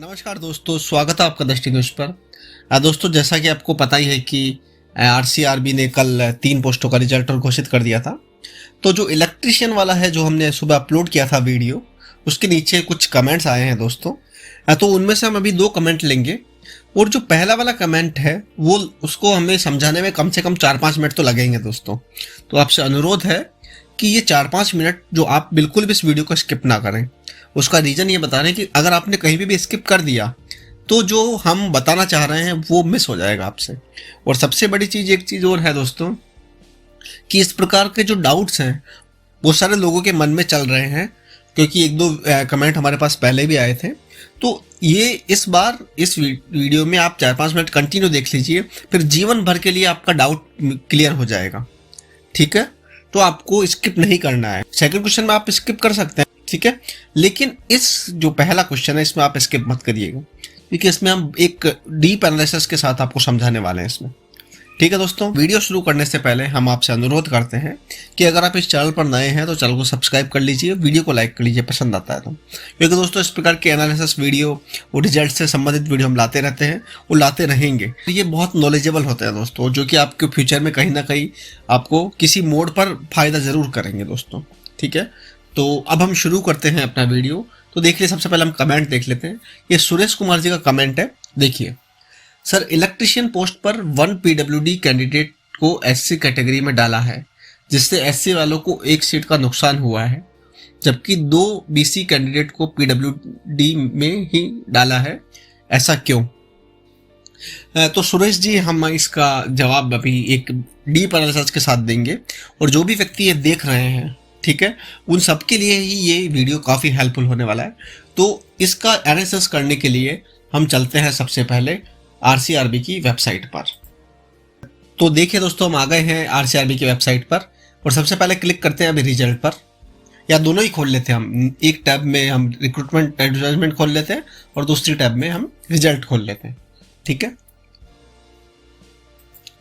नमस्कार दोस्तों, स्वागत है आपका दृष्टि न्यूज पर। दोस्तों, जैसा कि आपको पता ही है कि आरसीआरबी ने कल 3 पोस्टों का रिजल्ट घोषित कर दिया था। तो जो इलेक्ट्रिशियन वाला है, जो हमने सुबह अपलोड किया था वीडियो, उसके नीचे कुछ कमेंट्स आए हैं दोस्तों। तो उनमें से हम अभी 2 कमेंट लेंगे। और जो पहला वाला कमेंट है वो उसको हमें समझाने में कम से कम 4-5 मिनट तो लगेंगे दोस्तों। तो आपसे अनुरोध है कि ये 4-5 मिनट जो आप बिल्कुल भी इस वीडियो को स्किप ना करें। उसका रीज़न ये बता रहे हैं कि अगर आपने कहीं भी स्किप कर दिया तो जो हम बताना चाह रहे हैं वो मिस हो जाएगा आपसे। और सबसे बड़ी चीज़, एक चीज़ और है दोस्तों, कि इस प्रकार के जो डाउट्स हैं वो सारे लोगों के मन में चल रहे हैं, क्योंकि 1-2 कमेंट हमारे पास पहले भी आए थे। तो ये इस बार इस वीडियो में आप 4-5 मिनट कंटिन्यू देख लीजिए, फिर जीवन भर के लिए आपका डाउट क्लियर हो जाएगा। ठीक है, तो आपको स्किप नहीं करना है। सेकंड क्वेश्चन में आप स्किप कर सकते हैं, ठीक है, लेकिन इस जो पहला क्वेश्चन है इसमें आप स्किप मत करिएगा, क्योंकि इसमें हम एक डीप एनालिसिस के साथ आपको समझाने वाले हैं इसमें। ठीक है दोस्तों, वीडियो शुरू करने से पहले हम आपसे अनुरोध करते हैं कि अगर आप इस चैनल पर नए हैं तो चैनल को सब्सक्राइब कर लीजिए, वीडियो को लाइक कर लीजिए पसंद आता है तो, क्योंकि दोस्तों इस प्रकार के एनालिसिस वीडियो और रिजल्ट से संबंधित वीडियो हम लाते रहते हैं और लाते रहेंगे। ये बहुत नॉलेजेबल होते हैं दोस्तों, जो कि आपके फ्यूचर में कहीं ना कहीं आपको किसी मोड पर फायदा जरूर करेंगे दोस्तों। ठीक है, तो अब हम शुरू करते हैं अपना वीडियो। तो देखिए, सबसे पहले हम कमेंट देख लेते हैं। ये सुरेश कुमार जी का कमेंट है, देखिए। सर, इलेक्ट्रिशियन पोस्ट पर 1 पीडब्ल्यूडी कैंडिडेट को एससी कैटेगरी में डाला है, जिससे एससी वालों को 1 सीट का नुकसान हुआ है, जबकि 2 बीसी कैंडिडेट को पीडब्ल्यूडी में ही डाला है, ऐसा क्यों? तो सुरेश जी, हम इसका जवाब अभी एक डीप एनालिसिस के साथ देंगे, और जो भी व्यक्ति ये देख रहे हैं, ठीक है, उन सब के लिए ही ये वीडियो काफ़ी हेल्पफुल होने वाला है। तो इसका एनालिसिस करने के लिए हम चलते हैं सबसे पहले आरसीआरबी की वेबसाइट पर। तो देखिए दोस्तों, हम आ गए हैं आरसीआरबी की वेबसाइट पर, और सबसे पहले क्लिक करते हैं अभी रिजल्ट पर, या दोनों ही खोल लेते हैं हम। एक टैब में हम रिक्रूटमेंट एडवर्टाइजमेंट खोल लेते हैं और दूसरी टैब में हम रिजल्ट खोल लेते हैं। ठीक है,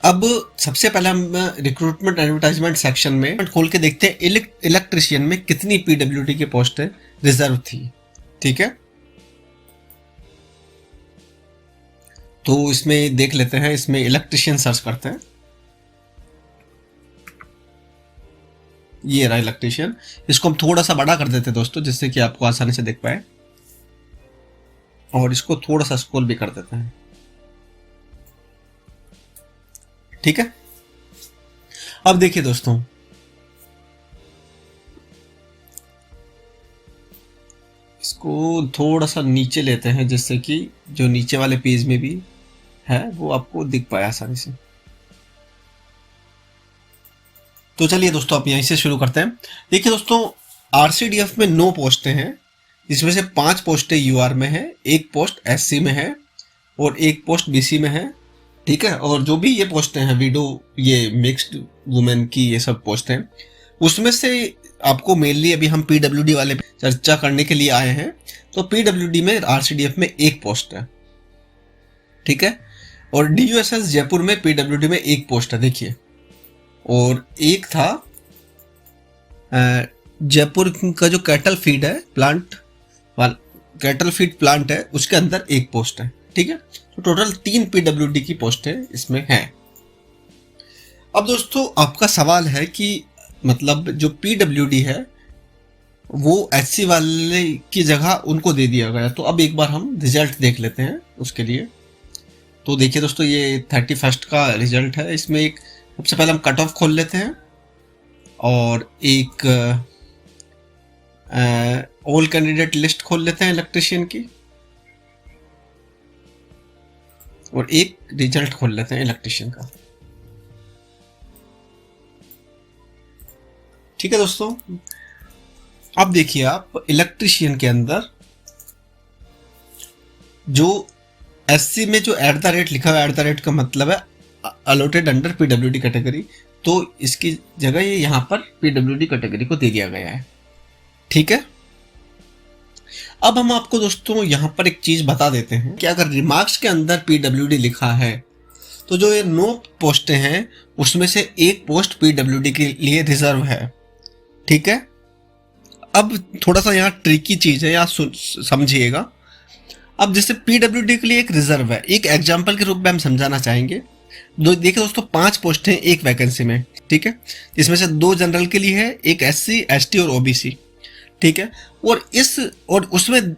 अब सबसे पहले हम रिक्रूटमेंट एडवर्टाइजमेंट सेक्शन में खोल के देखते हैं इलेक्ट्रिशियन में कितनी पीडब्ल्यूडी की पोस्टें रिजर्व थी। ठीक है, तो इसमें देख लेते हैं, इसमें इलेक्ट्रिशियन सर्च करते हैं। ये रहा इलेक्ट्रिशियन। इसको हम थोड़ा सा बड़ा कर देते हैं दोस्तों, जिससे कि आपको आसानी से देख पाए, और इसको थोड़ा सा स्क्रॉल भी कर देते हैं। ठीक है, अब देखिए दोस्तों, इसको थोड़ा सा नीचे लेते हैं, जिससे कि जो नीचे वाले पेज में भी है वो आपको दिख पाए आसानी से। तो चलिए दोस्तों, आप यहीं से शुरू करते हैं। देखिए दोस्तों, आरसीडीएफ में 9 पोस्टें हैं, जिसमें से 5 पोस्टें यूआर में है, 1 पोस्ट एससी में है और 1 पोस्ट बीसी में है। ठीक है, और जो भी ये पोस्टें हैं, विडो, ये मिक्स्ड वुमेन की ये सब पोस्टें, उसमें से आपको मेनली अभी हम पीडब्ल्यूडी वाले चर्चा करने के लिए आए हैं। तो पीडब्ल्यूडी में आरसीडीएफ में 1 पोस्ट है। ठीक है, और डीयूएसएस जयपुर में पीडब्ल्यूडी में 1 पोस्ट है, देखिए। और एक था जयपुर का जो कैटल फीड है प्लांट, कैटल फीड प्लांट है, उसके अंदर 1 पोस्ट है। ठीक है, तो टोटल 3 पीडब्ल्यूडी की पोस्टें इसमें हैं। अब दोस्तों, आपका सवाल है कि मतलब जो पीडब्ल्यूडी है वो एचसी वाले की जगह उनको दे दिया गया, तो अब एक बार हम रिजल्ट देख लेते हैं उसके लिए। तो देखिए दोस्तों, ये 31 का रिजल्ट है। इसमें एक सबसे पहले हम कट ऑफ खोल लेते हैं, और एक ऑल कैंडिडेट लिस्ट खोल लेते हैं इलेक्ट्रिशियन की, और एक रिजल्ट खोल लेते हैं इलेक्ट्रिशियन का। ठीक है दोस्तों, अब देखिए आप इलेक्ट्रिशियन के अंदर जो एससी में जो @ लिखा हुआ है, @ का मतलब है अलॉटेड अंडर पीडब्ल्यूडी कैटेगरी, तो इसकी जगह ये यहां पर पीडब्ल्यूडी कैटेगरी को दे दिया गया है। ठीक है, अब हम आपको दोस्तों यहां पर एक चीज बता देते हैं कि अगर रिमार्क्स के अंदर पीडब्ल्यूडी लिखा है, तो जो ये 9 पोस्टें हैं उसमें से 1 पोस्ट पीडब्ल्यूडी के लिए रिजर्व है। ठीक है, अब थोड़ा सा यहाँ ट्रिकी चीज है, यहाँ समझिएगा। अब जैसे पीडब्ल्यूडी के लिए एक रिजर्व है, एक एग्जाम्पल के रूप में हम समझाना चाहेंगे। देखिए दोस्तों, 5 पोस्ट हैं एक वैकेंसी में, ठीक है। इसमें से 2 जनरल के लिए है, एक एससी, एसटी और ओबीसी, ठीक है। और उसमें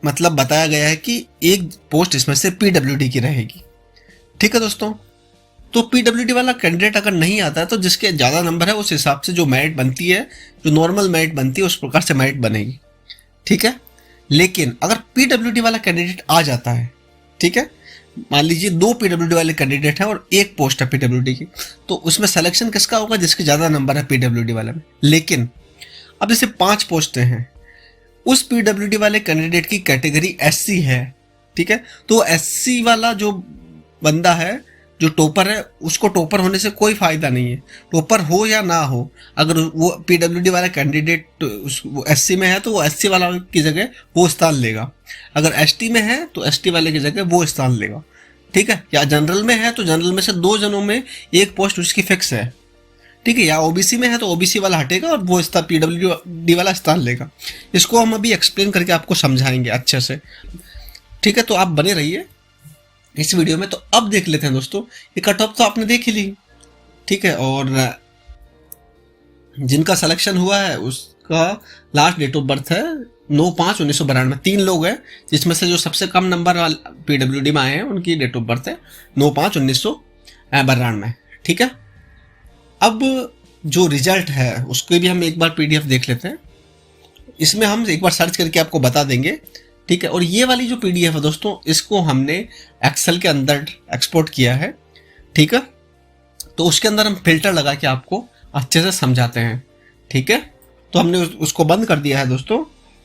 मतलब बताया गया है कि एक पोस्ट इसमें से पीडब्ल्यूडी की रहेगी, ठीक है दोस्तों। तो पीडब्ल्यूडी वाला कैंडिडेट अगर नहीं आता है तो जिसके ज़्यादा नंबर है उस हिसाब से जो मेरिट बनती है, जो नॉर्मल मेरिट बनती है उस प्रकार से मेरिट बनेगी, ठीक है। लेकिन अगर पीडब्ल्यूडी वाला कैंडिडेट आ जाता है, ठीक है, मान लीजिए 2 पीडब्ल्यूडी वाले कैंडिडेट है और एक पोस्ट है पीडब्ल्यूडी की, तो उसमें सिलेक्शन किसका होगा? जिसके ज़्यादा नंबर है पीडब्ल्यूडी वाले में। लेकिन अब जैसे 5 पोस्टें हैं, उस पीडब्ल्यूडी वाले कैंडिडेट की कैटेगरी एससी है, ठीक है। तो एससी वाला जो बंदा है, जो टॉपर है, उसको टॉपर होने से कोई फायदा नहीं है, टॉपर हो या ना हो। अगर वो पीडब्ल्यूडी वाला कैंडिडेट एससी में है तो वो एससी वाला की जगह वो स्थान लेगा, अगर एसटी में है तो एसटी वाले की जगह वो स्थान लेगा, ठीक है। या जनरल में है तो जनरल में से 2 जनों में एक पोस्ट उसकी फिक्स है, ठीक है। या ओबीसी में है तो ओबीसी वाला हटेगा और वो स्थान पीडब्ल्यूडी वाला स्थान लेगा। इसको हम अभी एक्सप्लेन करके आपको समझाएंगे अच्छे से, ठीक है। तो आप बने रहिए इस वीडियो में। तो अब देख लेते हैं दोस्तों, ये कट ऑफ तो आपने देख ही ली, ठीक है। और जिनका सिलेक्शन हुआ है उसका लास्ट डेट ऑफ बर्थ है 9/5/1992। 3 लोग हैं जिसमें से जो सबसे कम नंबर वाले पीडब्ल्यूडी में आए हैं उनकी डेट ऑफ बर्थ है 9/5/1992, ठीक है। अब जो रिजल्ट है उसके भी हम एक बार पीडीएफ देख लेते हैं। इसमें हम एक बार सर्च करके आपको बता देंगे, ठीक है। और ये वाली जो पीडीएफ है दोस्तों, इसको हमने एक्सेल के अंदर एक्सपोर्ट किया है, ठीक है। तो उसके अंदर हम फिल्टर लगा के आपको अच्छे से समझाते हैं, ठीक है। तो हमने उसको बंद कर दिया है दोस्तों,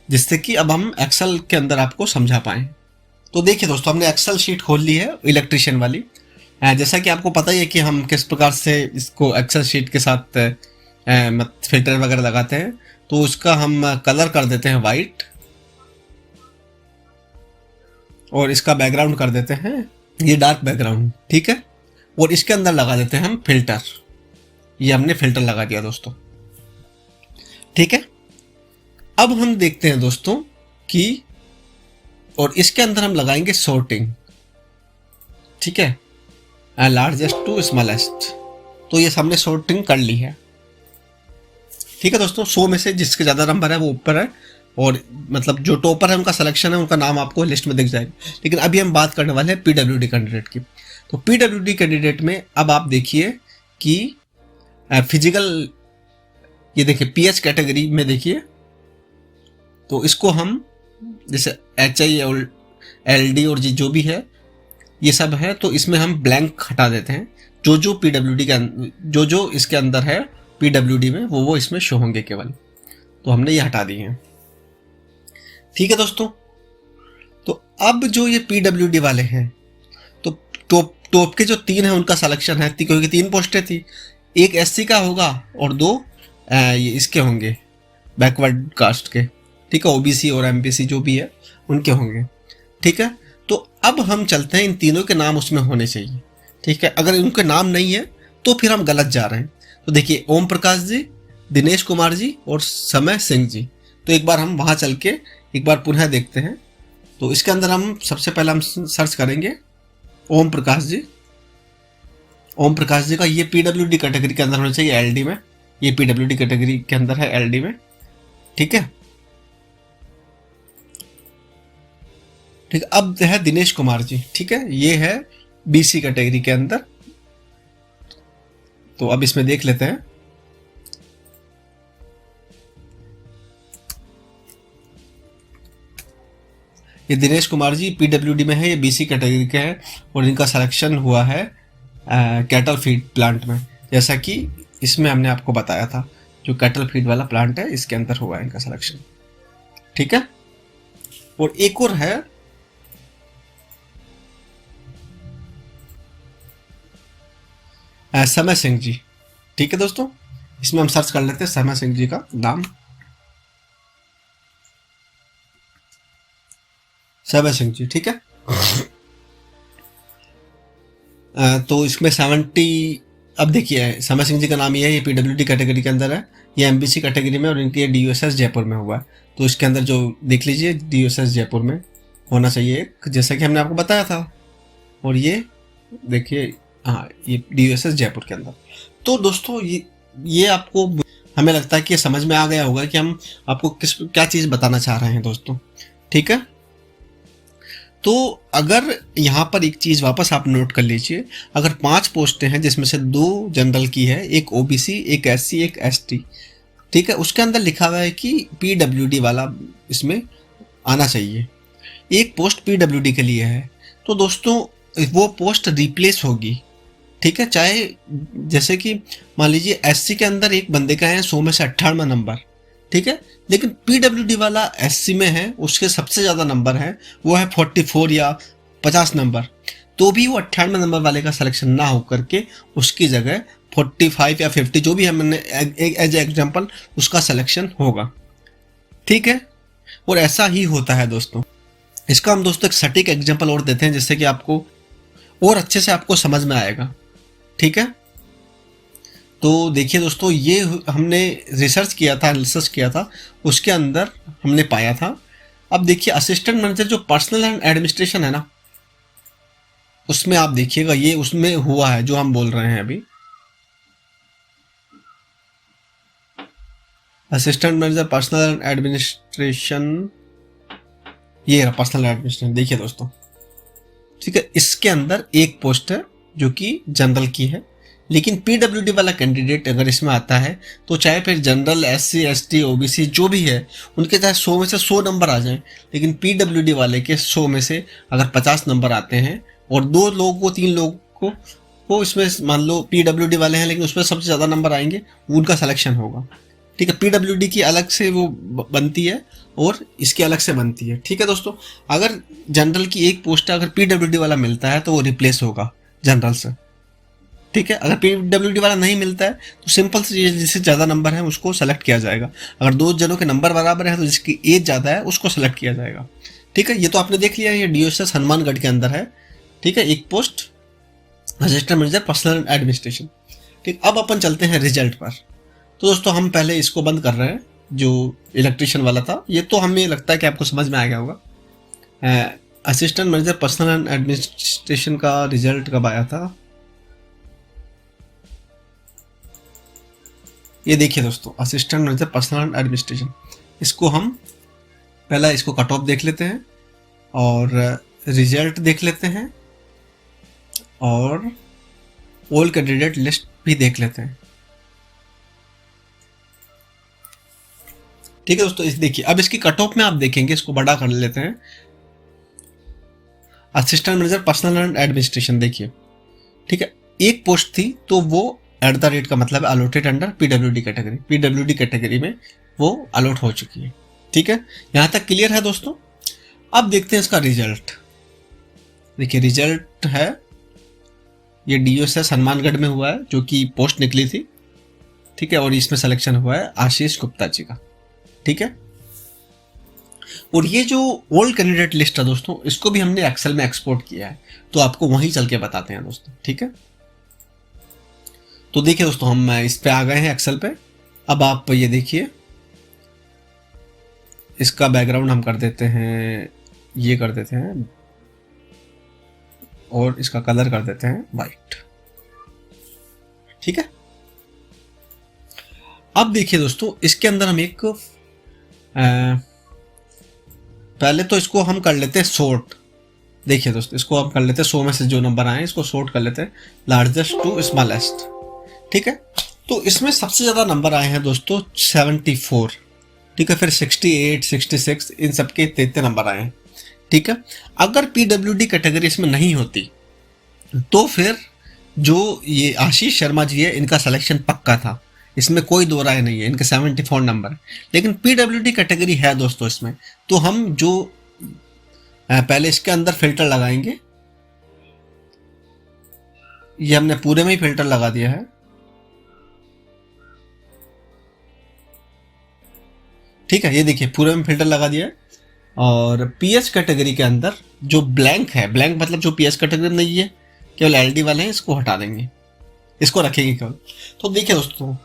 जिससे कि अब हम एक्सेल के अंदर आपको समझा पाएं। तो देखिए दोस्तों, हमने एक्सेल शीट खोल ली है इलेक्ट्रीशियन वाली। जैसा कि आपको पता ही है कि हम किस प्रकार से इसको एक्सेल शीट के साथ फिल्टर वगैरह लगाते हैं। तो उसका हम कलर कर देते हैं वाइट और इसका बैकग्राउंड कर देते हैं ये डार्क बैकग्राउंड, ठीक है। और इसके अंदर लगा देते हैं हम फिल्टर। ये हमने फिल्टर लगा दिया दोस्तों, ठीक है। अब हम देखते हैं दोस्तों कि और इसके अंदर हम लगाएंगे सॉर्टिंग, ठीक है, लार्जेस्ट टू स्मॉलेस्ट। तो ये हमने सॉर्टिंग कर ली है, ठीक है दोस्तों। 100 में से जिसके ज़्यादा नंबर है वो ऊपर है, और मतलब जो टॉपर है उनका सिलेक्शन है, उनका नाम आपको लिस्ट में दिख जाएगा। लेकिन अभी हम बात करने वाले हैं पीडब्ल्यूडी कैंडिडेट की। तो पीडब्ल्यूडी कैंडिडेट में अब आप देखिए कि फिजिकल, ये देखिए पीएच कैटेगरी में देखिए, तो इसको हम जैसे HI और LD और जो भी है ये सब है, तो इसमें हम ब्लैंक हटा देते हैं। जो पीडब्ल्यूडी के जो इसके अंदर है पीडब्ल्यूडी में वो इसमें शो होंगे केवल, तो हमने ये हटा दिए हैं, ठीक है दोस्तों। तो अब जो ये पीडब्ल्यूडी वाले हैं, तो टॉप के जो 3 हैं उनका सिलेक्शन है, क्योंकि 3 पोस्टें थी, एक एससी का होगा और 2 ये इसके होंगे बैकवर्ड कास्ट के, ठीक है, ओबीसी और एमबीसी जो भी है उनके होंगे, ठीक है। तो अब हम चलते हैं, इन तीनों के नाम उसमें होने चाहिए, ठीक है। अगर उनके नाम नहीं है तो फिर हम गलत जा रहे हैं। तो देखिए ओम प्रकाश जी, दिनेश कुमार जी और समय सिंह जी। तो एक बार हम वहाँ चल के एक बार पुनः देखते हैं। तो इसके अंदर हम सबसे पहले हम सर्च करेंगे ओम प्रकाश जी। ओम प्रकाश जी का ये पीडब्ल्यूडी कैटेगरी के अंदर होना चाहिए, एलडी में। ये पीडब्ल्यूडी कैटेगरी के अंदर है, एलडी में, ठीक है। ठीक, अब है दिनेश कुमार जी, ठीक है, ये है बीसी कैटेगरी के अंदर। तो अब इसमें देख लेते हैं। ये दिनेश कुमार जी पीडब्ल्यूडी में है, ये बीसी कैटेगरी के हैं और इनका सिलेक्शन हुआ है कैटल फीड प्लांट में, जैसा कि इसमें हमने आपको बताया था। जो कैटल फीड वाला प्लांट है इसके अंदर हुआ है इनका सिलेक्शन, ठीक है। और एक और है समय सिंह जी, ठीक है दोस्तों। इसमें हम सर्च कर लेते हैं समय सिंह जी का नाम, समय सिंह जी, ठीक है। तो इसमें 70, अब देखिए समय सिंह जी का नाम ये है, ये पीडब्ल्यूडी कैटेगरी के अंदर है, ये एमबीसी कैटेगरी में, और इनके डीयूएसएस जयपुर में हुआ है। तो इसके अंदर जो देख लीजिए डीयूएसएस जयपुर में होना चाहिए एक, जैसा कि हमने आपको बताया था। और ये देखिए, हाँ, ये DUSS जयपुर के अंदर। तो दोस्तों ये आपको, हमें लगता है कि ये समझ में आ गया होगा कि हम आपको क्या चीज़ बताना चाह रहे हैं दोस्तों, ठीक है। तो अगर यहाँ पर एक चीज़ वापस आप नोट कर लीजिए, अगर 5 पोस्टें हैं जिसमें से 2 जनरल की है, एक OBC, एक SC, एक ST, ठीक है, उसके अंदर लिखा हुआ है कि PWD वाला इसमें आना चाहिए, एक पोस्ट PWD के लिए है, तो दोस्तों वो पोस्ट रिप्लेस होगी, ठीक है। चाहे जैसे कि मान लीजिए SC के अंदर एक बंदे का है 100 में से 98 नंबर, ठीक है, लेकिन PWD वाला SC में है, उसके सबसे ज़्यादा नंबर है, वो है 44 या 50 नंबर, तो भी वो 98 नंबर वाले का सिलेक्शन ना हो करके उसकी जगह 45 या 50, जो भी हमने एज एग्जाम्पल उसका सिलेक्शन होगा, ठीक है। और ऐसा ही होता है दोस्तों। इसका हम दोस्तों एक सटीक एग्जाम्पल और देते हैं, जिससे कि आपको और अच्छे से आपको समझ में आएगा, ठीक है। तो देखिए दोस्तों, ये हमने रिसर्च किया था, उसके अंदर हमने पाया था। अब देखिए, असिस्टेंट मैनेजर जो पर्सनल एंड एडमिनिस्ट्रेशन है ना, उसमें आप देखिएगा ये उसमें हुआ है जो हम बोल रहे हैं अभी। Assistant manager personnel and administration, ये रहा पर्सनल एडमिनिस्ट्रेशन, देखिए दोस्तों, ठीक है। इसके अंदर एक पोस्ट है जो कि जनरल की है, लेकिन PWD वाला कैंडिडेट अगर इसमें आता है तो चाहे फिर जनरल, SC, ST, OBC जो भी है, उनके चाहे 100 में से 100 नंबर आ जाएं, लेकिन PWD वाले के 100 में से अगर 50 नंबर आते हैं और 2 लोगों को 3 लोगों को इसमें मान लो PWD वाले हैं, लेकिन उसमें सबसे ज़्यादा नंबर आएंगे, उनका सिलेक्शन होगा, ठीक है। PWD की अलग से वो बनती है और इसकी अलग से बनती है, ठीक है दोस्तों। अगर जनरल की एक पोस्ट अगर PWD वाला मिलता है तो वो रिप्लेस होगा जनरल से, ठीक है। अगर PWD वाला नहीं मिलता है तो सिंपल से जिससे ज़्यादा नंबर है उसको सेलेक्ट किया जाएगा। अगर 2 जनों के नंबर बराबर है तो जिसकी एज ज़्यादा है उसको सेलेक्ट किया जाएगा, ठीक है। ये तो आपने देख लिया, ये DUSS हनुमानगढ़ के अंदर है, ठीक है, एक post assistant manager personnel administration, ठीक। अब अपन चलते हैं रिजल्ट पर। तो दोस्तों हम पहले इसको बंद कर रहे हैं, जो इलेक्ट्रिशियन वाला था, ये तो हमें लगता है कि आपको समझ में आ गया होगा। Assistant manager personnel and administration का रिजल्ट कब आया था, ये देखिए दोस्तों, assistant manager personnel and administration, इसको हम पहला इसको कट ऑफ देख लेते हैं और रिजल्ट देख लेते हैं और ऑल कैंडिडेट लिस्ट भी देख लेते हैं, ठीक है दोस्तों। इस देखिए, अब इसकी कट ऑफ में आप देखेंगे, इसको बड़ा कर लेते हैं, assistant manager personnel and administration, देखिए, ठीक है, एक पोस्ट थी तो वो एट द रेट का मतलब allotted under PWD category, PWD category में वो अलॉट हो चुकी है, ठीक है। यहां तक क्लियर है दोस्तों। अब देखते हैं इसका रिजल्ट। देखिए रिजल्ट है, ये DUSS हनुमानगढ़ में हुआ है, जो कि पोस्ट निकली थी, ठीक है, और इसमें सिलेक्शन हुआ है आशीष गुप्ता जी का, ठीक है। और ये जो ओल्ड कैंडिडेट लिस्ट है दोस्तों, इसको भी हमने एक्सेल में एक्सपोर्ट किया है, तो आपको वहीं चल के बताते हैं दोस्तों, ठीक है। तो देखिए दोस्तों, हम इस पे आ गए हैं एक्सेल पे। अब आप ये देखिए, इसका बैकग्राउंड हम कर देते हैं, ये कर देते हैं, और इसका कलर कर देते हैं वाइट, ठीक है। अब देखिए दोस्तों, इसके अंदर हम एक पहले तो इसको हम कर लेते हैं सॉर्ट। देखिए दोस्तों, इसको हम कर लेते हैं 100 में से जो नंबर आए इसको सॉर्ट कर लेते हैं, लार्जेस्ट टू स्मॉलेस्ट, ठीक है। तो इसमें सबसे ज्यादा नंबर आए हैं दोस्तों 74, ठीक है, फिर 68, 66, इन सबके इतने नंबर आए हैं, ठीक है। अगर PWD कैटेगरी इसमें नहीं होती तो फिर जो ये आशीष शर्मा जी है, इनका सिलेक्शन पक्का था, इसमें कोई दो राय नहीं है, इनके 74 नंबर। लेकिन PWD कैटेगरी है दोस्तों इसमें, तो हम जो पहले इसके अंदर फिल्टर लगाएंगे, ये हमने पूरे में ही फिल्टर लगा दिया है, ठीक है। ये देखिए पूरे में फिल्टर लगा दिया है। और PS कैटेगरी के अंदर जो ब्लैंक है, ब्लैंक मतलब जो PS कैटेगरी में नहीं है, केवल LD वाले हैं, इसको हटा देंगे, इसको रखेंगे केवल। तो देखिए दोस्तों,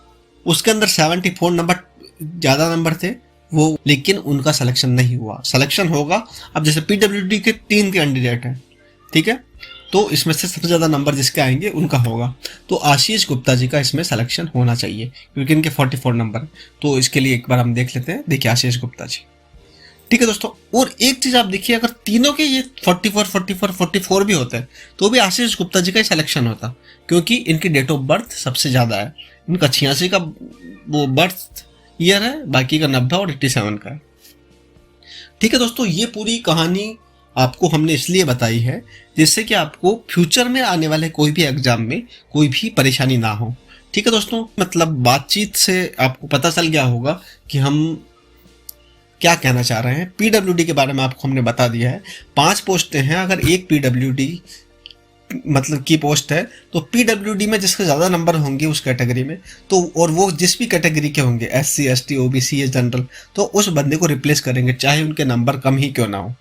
उसके अंदर 74 नंबर ज़्यादा नंबर थे, वो, लेकिन उनका सिलेक्शन नहीं हुआ। सिलेक्शन होगा अब, जैसे पीडब्ल्यूडी के 3 कैंडिडेट हैं, ठीक है, तो इसमें से सबसे ज़्यादा नंबर जिसके आएंगे उनका होगा। तो आशीष गुप्ता जी का इसमें सिलेक्शन होना चाहिए क्योंकि इनके 44 नंबर हैं। तो इसके लिए एक बार हम देख लेते हैं। देखिए आशीष गुप्ता जी, ठीक है दोस्तों। और एक चीज़ आप देखिए, अगर तीनों के ये 44, 44, 44 भी होते हैं तो भी आशीष गुप्ता जी का ही सिलेक्शन होता, क्योंकि इनकी डेट ऑफ बर्थ सबसे ज़्यादा है। इनका 86 का वो बर्थ ईयर है, बाकी का 90 और 87 का है। ठीक है दोस्तों, ये पूरी कहानी आपको हमने इसलिए बताई है जिससे कि आपको फ्यूचर में आने वाले कोई भी एग्जाम में कोई भी परेशानी ना हो। ठीक है दोस्तों, मतलब बातचीत से आपको पता चल गया होगा कि हम क्या कहना चाह रहे हैं। पीडब्ल्यूडी के बारे में आपको हमने बता दिया है। 5 पोस्टें हैं, अगर एक पीडब्ल्यूडी मतलब की पोस्ट है तो पीडब्ल्यूडी में जिसके ज़्यादा नंबर होंगे उस कैटेगरी में, तो और वो जिस भी कैटेगरी के होंगे, SC, ST, OBC या जनरल, तो उस बंदे को रिप्लेस करेंगे चाहे उनके नंबर कम ही क्यों ना हो।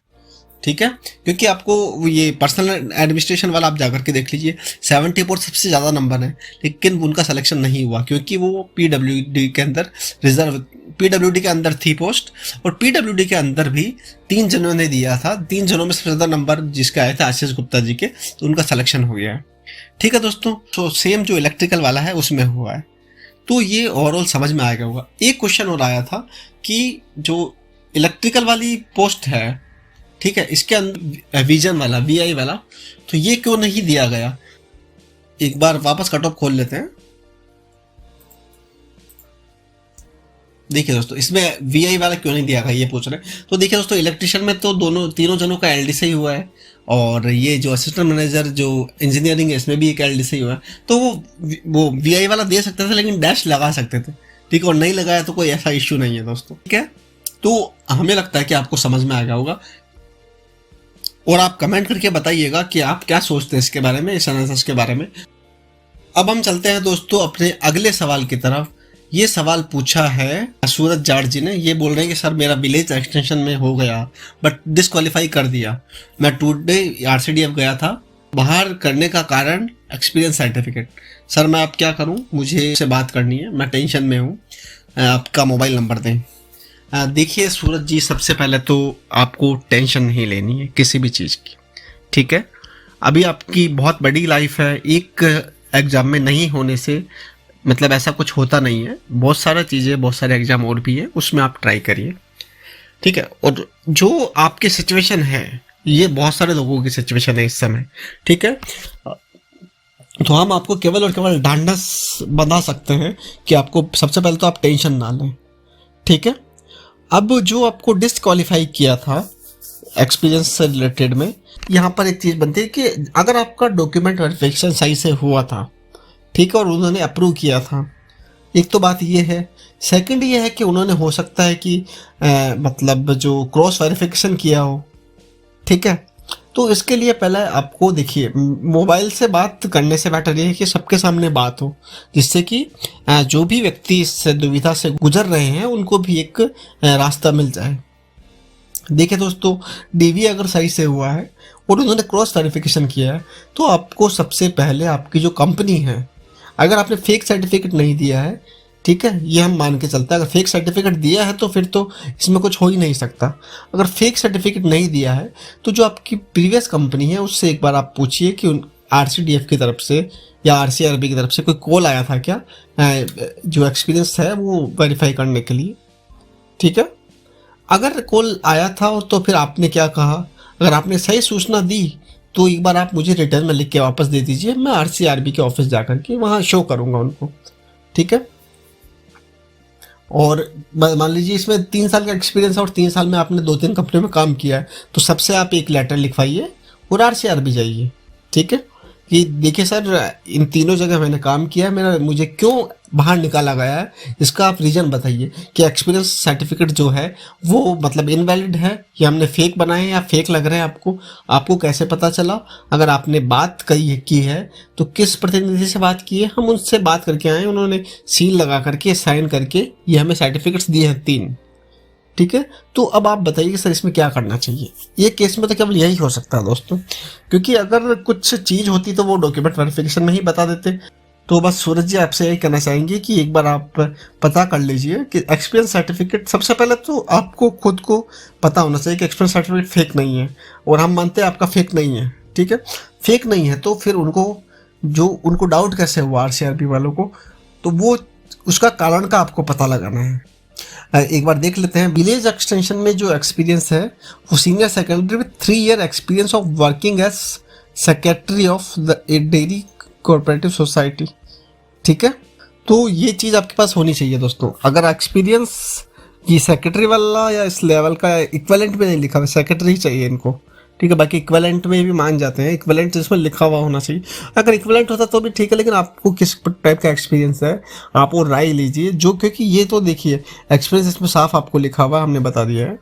ठीक है, क्योंकि आपको ये पर्सनल एडमिनिस्ट्रेशन वाला आप जाकर के देख लीजिए, 74 सबसे ज़्यादा नंबर है, लेकिन उनका सिलेक्शन नहीं हुआ क्योंकि वो पीडब्ल्यूडी के अंदर रिजर्व, पीडब्ल्यूडी के अंदर थी पोस्ट, और पीडब्ल्यूडी के अंदर भी 3 जनों ने दिया था। 3 जनों में सबसे ज़्यादा नंबर जिसके आए थे आशीष गुप्ता जी के, तो उनका सिलेक्शन हो गया है। ठीक है दोस्तों, तो सेम जो इलेक्ट्रिकल वाला है उसमें हुआ है। तो ये ओवरऑल समझ में आ गया होगा। एक क्वेश्चन और आया था कि जो इलेक्ट्रिकल वाली पोस्ट है, ठीक है, इसके अंदर विजन वाला, VI वाला, तो ये क्यों नहीं दिया गया। एक बार वापस कट ऑफ खोल लेते हैं। देखिए दोस्तों, इसमें VI वाला क्यों नहीं दिया गया ये पूछ रहे हैं। तो देखिए दोस्तों, इलेक्ट्रिशियन में तो तीनों जनों का LD से ही हुआ है, और ये जो असिस्टेंट मैनेजर जो इंजीनियरिंग है इसमें भी एक LD से ही हुआ है। तो वो VI वाला दे सकते थे, लेकिन डैश लगा सकते थे, ठीक है, और नहीं लगाया तो कोई ऐसा इश्यू नहीं है दोस्तों। ठीक है, तो हमें लगता है कि आपको समझ में आ गया होगा, और आप कमेंट करके बताइएगा कि आप क्या सोचते हैं इसके बारे में, इस एनालिसिस के बारे में। अब हम चलते हैं दोस्तों अपने अगले सवाल की तरफ। ये सवाल पूछा है सूरज जाट जी ने। ये बोल रहे हैं कि सर मेरा विलेज एक्सटेंशन में हो गया बट डिस्क्वालीफाई कर दिया। मैं टुडे RCDF गया था, बाहर करने का कारण एक्सपीरियंस सर्टिफिकेट। सर मैं अब क्या करूं, मुझे से बात करनी है, मैं टेंशन में हूं, आपका मोबाइल नंबर दें। देखिए सूरज जी, सबसे पहले तो आपको टेंशन नहीं लेनी है किसी भी चीज़ की। ठीक है, अभी आपकी बहुत बड़ी लाइफ है, एक एग्ज़ाम में नहीं होने से मतलब ऐसा कुछ होता नहीं है। बहुत सारा चीज़ें, बहुत सारे एग्ज़ाम और भी है, उसमें आप ट्राई करिए। ठीक है, और जो आपकी सिचुएशन है, ये बहुत सारे लोगों की सिचुएशन है इस समय। ठीक है, तो हम आपको केवल और केवल ढांढस बना सकते हैं कि आपको सबसे पहले तो आप टेंशन ना लें। ठीक है, अब जो आपको डिस्क्वालीफाई किया था एक्सपीरियंस से रिलेटेड में, यहाँ पर एक चीज़ बनती है कि अगर आपका डॉक्यूमेंट वेरिफिकेशन सही से हुआ था, ठीक है, और उन्होंने अप्रूव किया था, एक तो बात ये है। सेकंड ये है कि उन्होंने हो सकता है कि मतलब जो क्रॉस वेरिफिकेशन किया हो। ठीक है, तो इसके लिए पहले आपको देखिए, मोबाइल से बात करने से बेटर ये है कि सबके सामने बात हो, जिससे कि जो भी व्यक्ति इस दुविधा से गुजर रहे हैं उनको भी एक रास्ता मिल जाए। देखिए दोस्तों, DV अगर सही से हुआ है और उन्होंने क्रॉस वेरिफिकेशन किया है, तो आपको सबसे पहले आपकी जो कंपनी है, अगर आपने फेक सर्टिफिकेट नहीं दिया है, ठीक है, ये हम मान के चलते हैं, अगर फेक सर्टिफिकेट दिया है तो फिर तो इसमें कुछ हो ही नहीं सकता। अगर फेक सर्टिफिकेट नहीं दिया है तो जो आपकी प्रीवियस कंपनी है उससे एक बार आप पूछिए कि RCDF की तरफ से या RCRB की तरफ से कोई कॉल आया था क्या, जो एक्सपीरियंस है वो वेरीफाई करने के लिए। ठीक है, अगर कॉल आया था और तो फिर आपने क्या कहा, अगर आपने सही सूचना दी तो एक बार आप मुझे रिटर्न में लिख के वापस दे दीजिए, मैं RCRB के ऑफिस जाकर के वहाँ शो करूँगा उनको। ठीक है, और मान लीजिए इसमें 3 साल का एक्सपीरियंस है और 3 साल में आपने 2-3 कंपनी में काम किया है, तो सबसे आप एक लेटर लिखवाइए और RCRB जाइए। ठीक है, कि देखिए सर, इन तीनों जगह मैंने काम किया है, मुझे क्यों बाहर निकाला गया है, इसका आप रीज़न बताइए कि एक्सपीरियंस सर्टिफिकेट जो है वो मतलब इनवैलिड है या हमने फेक बनाए हैं या फेक लग रहे हैं आपको कैसे पता चला। अगर आपने बात की है तो किस प्रतिनिधि से बात की है, हम उनसे बात करके आए, उन्होंने सील लगा करके साइन करके ये हमें सर्टिफिकेट्स दिए हैं 3। ठीक है, तो अब आप बताइए कि सर इसमें क्या करना चाहिए। ये केस में तो केवल यही हो सकता है दोस्तों, क्योंकि अगर कुछ चीज़ होती तो वो डॉक्यूमेंट वेरिफिकेशन में ही बता देते, तो बस सूरज जी आपसे यही कहना चाहेंगे कि एक बार आप पता कर लीजिए कि एक्सपीरियंस सर्टिफिकेट, सबसे पहले तो आपको खुद को पता होना चाहिए कि एक्सपीरियंस सर्टिफिकेट फेक नहीं है, और हम मानते हैं आपका फेक नहीं है, ठीक है। फेक नहीं है तो फिर उनको डाउट कैसे हुआ आरसीआरबी वालों को, तो वो उसका कारण का आपको पता लगाना है। एक बार देख लेते हैं। विलेज एक्सटेंशन में जो एक्सपीरियंस है वो senior secondary with 3 year experience of working as secretary of the dairy cooperative society, ठीक है। तो ये चीज़ आपके पास होनी चाहिए दोस्तों। अगर एक्सपीरियंस ये सेक्रेटरी वाला या इस लेवल का इक्विवेलेंट में नहीं लिखा हुआ, सेक्रेटरी ही चाहिए इनको, ठीक है। बाकी इक्विवेलेंट में भी मान जाते हैं, इक्विवेलेंट जिसमें लिखा हुआ होना चाहिए। अगर इक्विवेलेंट होता तो भी ठीक है, लेकिन आपको किस टाइप का एक्सपीरियंस है आप वो राय लीजिए, जो क्योंकि ये तो देखिए एक्सपीरियंस इसमें साफ आपको लिखा हुआ हमने बता दिया है,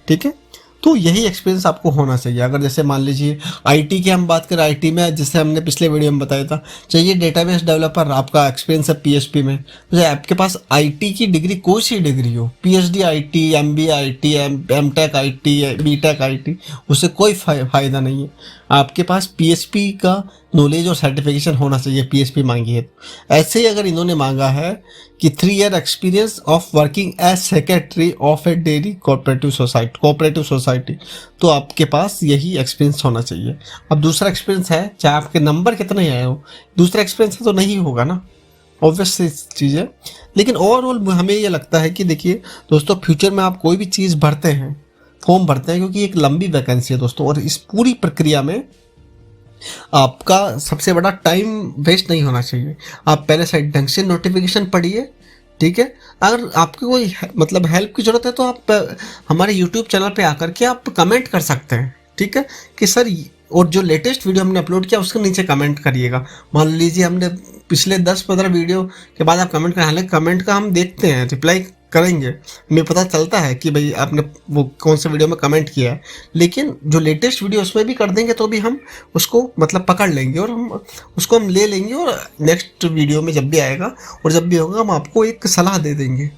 ठीक है। तो यही एक्सपीरियंस आपको होना चाहिए। अगर जैसे मान लीजिए आईटी की हम बात करें, आईटी में जैसे हमने पिछले वीडियो में बताया था, चाहिए डेटाबेस डेवलपर, आपका एक्सपीरियंस है पीएचपी में, तो आपके पास आईटी की डिग्री कोई सी डिग्री हो, PhD IT, MBA IT, MTech IT, BTech IT, उससे कोई फायदा नहीं है। आपके पास पीएचपी का नॉलेज और सर्टिफिकेशन होना चाहिए, पीएचपी मांगी है। ऐसे ही अगर इन्होंने मांगा है कि 3 year experience of working as secretary of a dairy cooperative society, तो आपके पास यही एक्सपीरियंस होना चाहिए। अब दूसरा एक्सपीरियंस है, चाहे आपके नंबर कितने ही आए हो, दूसरा एक्सपीरियंस तो नहीं होगा ना, ऑब्वियस चीज़ है। लेकिन ओवरऑल हमें ये लगता है कि देखिए दोस्तों, फ्यूचर में आप कोई भी चीज़ भरते हैं, फॉर्म भरते हैं, क्योंकि एक लंबी वैकेंसी है दोस्तों, और इस पूरी प्रक्रिया में आपका सबसे बड़ा टाइम वेस्ट नहीं होना चाहिए। आप पहले से ढंग से नोटिफिकेशन पढ़िए, ठीक है। अगर आपको कोई मतलब हेल्प की ज़रूरत है तो आप हमारे यूट्यूब चैनल पे आकर के आप कमेंट कर सकते हैं, ठीक है, कि सर, और जो लेटेस्ट वीडियो हमने अपलोड किया उसके नीचे कमेंट करिएगा। मान लीजिए हमने पिछले 10-15 वीडियो के बाद आप कमेंट करें, हालांकि कमेंट का हम देखते हैं, रिप्लाई करेंगे, हमें पता चलता है कि भाई आपने वो कौन से वीडियो में कमेंट किया है, लेकिन जो लेटेस्ट वीडियो उसमें भी कर देंगे तो भी हम उसको मतलब पकड़ लेंगे और हम ले लेंगे, और नेक्स्ट वीडियो में जब भी आएगा और जब भी होगा हम आपको एक सलाह दे देंगे,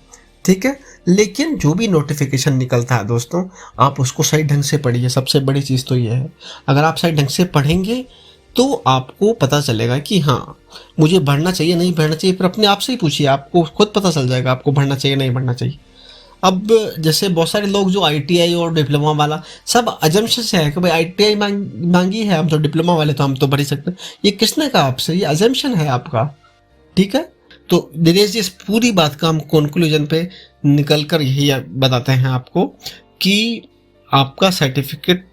ठीक है। लेकिन जो भी नोटिफिकेशन निकलता है दोस्तों, आप उसको सही ढंग से पढ़िए। सबसे बड़ी चीज़ तो ये है, अगर आप सही ढंग से पढ़ेंगे तो आपको पता चलेगा कि हाँ मुझे बढ़ना चाहिए, नहीं बढ़ना चाहिए। फिर अपने आप से ही पूछिए, आपको खुद पता चल जाएगा आपको बढ़ना चाहिए, नहीं बढ़ना चाहिए। अब जैसे बहुत सारे लोग जो आईटीआई और डिप्लोमा वाला सब अजम्पशन से है कि भाई आईटीआई मांगी है, हम तो डिप्लोमा वाले तो हम तो भर ही सकते हैं। ये किसने कहा आपसे? ये अजम्पशन है आपका, ठीक है। तो दिनेश जी, इस पूरी बात का हम कंक्लूजन पे निकल कर यही बताते हैं आपको कि आपका सर्टिफिकेट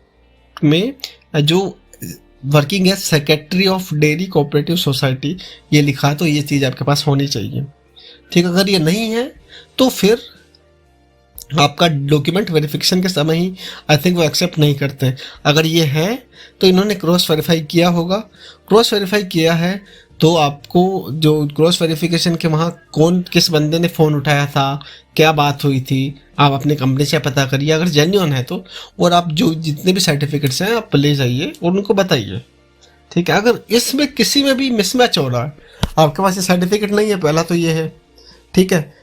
में जो working as secretary of dairy cooperative society ये लिखा है, तो ये चीज़ आपके पास होनी चाहिए, ठीक। अगर ये नहीं है तो फिर आपका डॉक्यूमेंट वेरिफिकेशन के समय ही आई थिंक वो एक्सेप्ट नहीं करते। अगर ये है तो इन्होंने क्रॉस वेरीफाई किया होगा, क्रॉस वेरीफाई किया है तो आपको जो क्रॉस वेरिफिकेशन के वहाँ कौन किस बंदे ने फ़ोन उठाया था, क्या बात हुई थी, आप अपनी कंपनी से पता करिए अगर जेन्युइन है तो, और आप जो जितने भी सर्टिफिकेट्स हैं आप ले जाइए और उनको बताइए, ठीक है। अगर इसमें किसी में भी मिसमैच हो रहा है, आपके पास ये सर्टिफिकेट नहीं है, पहला तो ये है, ठीक है।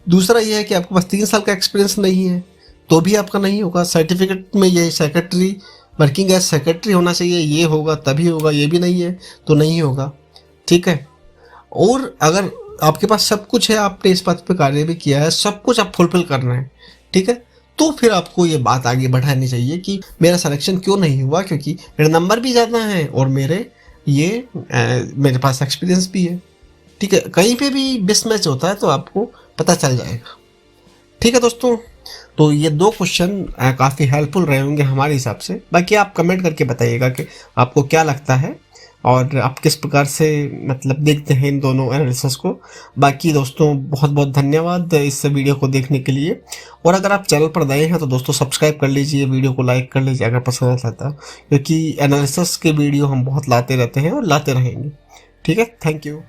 दूसरा ये है कि आपके पास 3 साल का एक्सपीरियंस नहीं है तो भी आपका नहीं होगा। सर्टिफिकेट में ये सेक्रेटरी, वर्किंग एज सेक्रेटरी होना चाहिए, ये होगा तभी होगा, ये भी नहीं है तो नहीं होगा, ठीक है। और अगर आपके पास सब कुछ है, आपने इस बात पे कार्य भी किया है, सब कुछ आप फुलफिल कर रहे हैं, ठीक है, तो फिर आपको ये बात आगे बढ़ानी चाहिए कि मेरा सिलेक्शन क्यों नहीं हुआ, क्योंकि मेरे नंबर भी ज़्यादा हैं और मेरे पास एक्सपीरियंस भी है, ठीक है। कहीं पे भी मिसमैच होता है तो आपको पता चल जाएगा, ठीक है दोस्तों। तो ये 2 क्वेश्चन काफ़ी हेल्पफुल रहे होंगे हमारे हिसाब से। बाकी आप कमेंट करके बताइएगा कि आपको क्या लगता है और आप किस प्रकार से मतलब देखते हैं इन दोनों एनालिसिस को। बाकी दोस्तों बहुत बहुत धन्यवाद इस वीडियो को देखने के लिए, और अगर आप चैनल पर नए हैं तो दोस्तों सब्सक्राइब कर लीजिए, वीडियो को लाइक कर लीजिए अगर पसंद आता है, क्योंकि एनालिसिस के वीडियो हम बहुत लाते रहते हैं और लाते रहेंगे, ठीक है। Thank you.